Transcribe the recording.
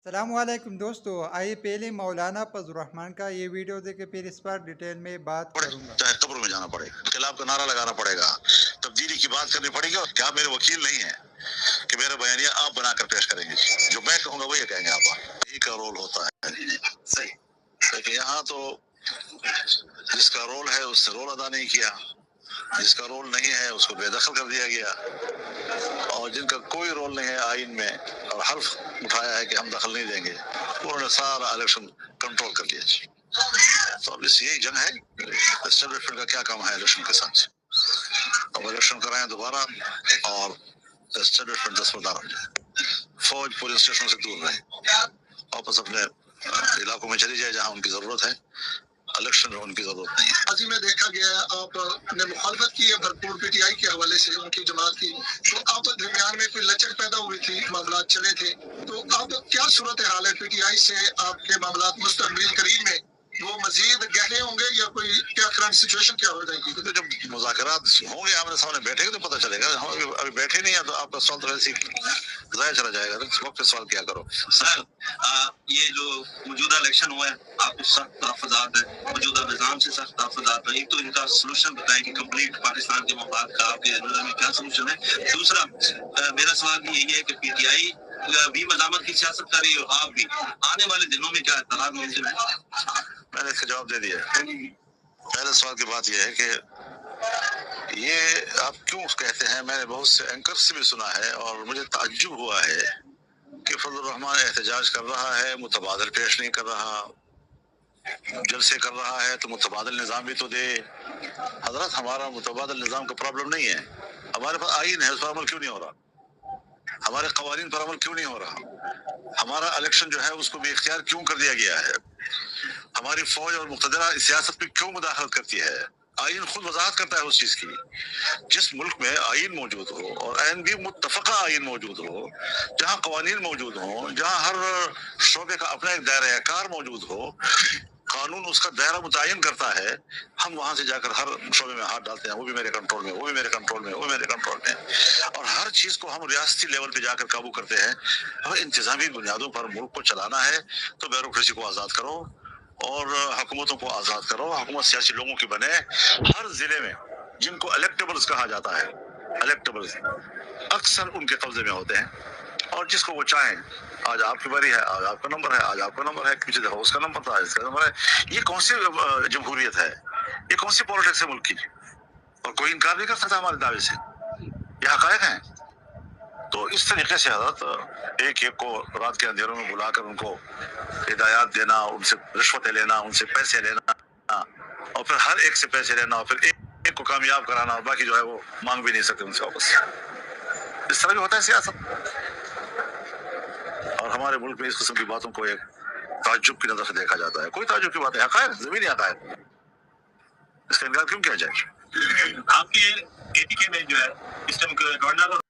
السلام علیکم دوستو، آئیے پہلے مولانا فضل الرحمان کا یہ ویڈیو دیکھے پھر اس پر ڈیٹیل میں بات کروں گا۔ چاہے قبر میں جانا پڑے، انقلاب کا نعرہ لگانا پڑے گا، تبدیلی کی بات کرنی پڑے گی، اور کیا میرے وکیل نہیں ہیں کہ میرا بیانیہ آپ بنا کر پیش کریں گے، جو میں کہوں گا وہی کہیں گے آپ۔ یہی کا رول ہوتا ہے۔ صحیح، لیکن یہاں تو جس کا رول ہے اس نے رول ادا نہیں کیا، جس کا رول نہیں ہے اس کو بے دخل کر دیا گیا، اور جن کا کوئی رول نہیں ہے آئین میں اور حلف اٹھایا ہے کہ ہم دخل نہیں دیں گے، انہوں نے سارا الیکشن کنٹرول کر لیا۔ تو اب اس یہی جنگ ہے، اسٹیبلشمنٹ کا کیا کام ہے الیکشن کے ساتھ؟ اب الیکشن کرائیں دوبارہ اور اسٹیبلشمنٹ دستبردار ہو جائے، فوج پولیس اسٹیشن سے دور رہے، واپس اپنے علاقوں میں چلی جائے جہاں ان کی ضرورت ہے، الیکشن میں ان کی ضرورت نہیں ہے۔ حاضر میں دیکھا گیا ہے آپ نے مخالفت کی ہے بھرپور پی ٹی آئی کے حوالے سے، ان کی جماعت کی، تو آپ درمیان میں کوئی لچک پیدا ہوئی تھی، معاملات چلے تھے، تو اب کیا صورتحال ہے پی ٹی آئی سے؟ آپ کے معاملات مستقبل قریب میں وہ مزید گہرے ہوں گے یا کوئی کیا کرنٹ سچویشن کیا ہو جائے گی؟ تو جب مذاکرات ہوں گے آمنے سامنے بیٹھے گے تو پتہ چلے گا، ہم ابھی بیٹھے نہیں ہیں تو آپ کا سوال تو ویسے ہی ضائع چلا جائے گا، وقت پہ سوال کیا کرو۔ سر یہ جو موجودہ الیکشن ہوا ہے، آپ کو سخت تحفظات ہے، موجودہ نظام سے سخت تحفظات ہے، ایک تو ان کا سلوشن بتائیں کہ کمپلیٹ پاکستان کے مفاد کا آپ کے نظام میں کیا سلوشن ہے؟ دوسرا میرا سوال بھی یہی ہے کہ پی ٹی آئی بھی مزاحمت کی سیاست کر رہی ہے اور آپ بھی، آنے والے دنوں میں کیا اطلاعات ملزم ہے؟ میں نے اس کا جواب دے دیا۔ پہلے سوال کی بات یہ ہے کہ یہ آپ کیوں کہتے ہیں، میں نے بہت سے اینکر سے بھی سنا ہے اور مجھے تعجب ہوا ہے کہ فضل الرحمان احتجاج کر رہا ہے، متبادل پیش نہیں کر رہا، جلسے کر رہا ہے تو متبادل نظام بھی تو دے۔ حضرت ہمارا متبادل نظام کا پرابلم نہیں ہے، ہمارے پاس آئین ہے، اس پر عمل کیوں نہیں ہو رہا؟ ہمارے قوانین پر عمل کیوں نہیں ہو رہا؟ ہمارا الیکشن جو ہے اس کو بھی اختیار کیوں کر دیا گیا ہے؟ ہماری فوج اور مقتدرہ سیاست میں کیوں مداخلت کرتی ہے؟ آئین خود وضاحت کرتا ہے اس چیز کی۔ جس ملک میں آئین موجود ہو اور عین بھی متفقہ آئین موجود ہو، جہاں قوانین موجود ہوں، جہاں ہر شعبے کا اپنا ایک دائرہ کار موجود ہو، قانون اس کا دائرہ متعین کرتا ہے، ہم وہاں سے جا کر ہر شعبے میں ہاتھ ڈالتے ہیں، وہ بھی میرے کنٹرول میں، وہ بھی میرے کنٹرول میں، وہ بھی میرے کنٹرول میں، اور ہر چیز کو ہم ریاستی لیول پہ جا کر قابو کرتے ہیں۔ ہمیں انتظامی بنیادوں پر ملک کو چلانا ہے تو بیوروکریسی کو آزاد کرو اور حکومتوں کو آزاد کرو، حکومت سیاسی لوگوں کی بنے۔ ہر ضلع میں جن کو الیکٹیبلز کہا جاتا ہے، الیکٹیبلز اکثر ان کے قبضے میں ہوتے ہیں، اور جس کو وہ چاہیں، آج آپ کی باری ہے، آج آپ کا نمبر ہے، آج آپ کا نمبر ہے، پیچھے دیکھو اس کا نمبر تھا، اس کا نمبر ہے۔ یہ کون سی جمہوریت ہے؟ یہ کون سی پالیٹکس ہے ملک کی؟ اور کوئی انکار نہیں کر سکتا ہمارے دعوے سے، یہ حقائق ہیں۔ تو اس طریقے سے حضرت ایک ایک کو رات کے اندھیروں میں بلا کر ان کو ہدایات دینا، ان سے رشوتیں لینا، ان سے پیسے لینا، اور پھر ہر ایک سے پیسے لینا، اور پھر ایک کو کامیاب کرانا، اور باقی جو ہے وہ مانگ بھی نہیں سکتے ان سے واپس۔ اس طرح بھی ہوتا ہے سیاست، اور ہمارے ملک میں اس قسم کی باتوں کو ایک تعجب کی نظر سے دیکھا جاتا ہے۔ کوئی تعجب کی بات ہے، حقائق، زمینی حقائق، اس کا انکار کیوں کیا جائے؟ آپ کے اے پی کے میں جو ہے اس ٹائم گورنر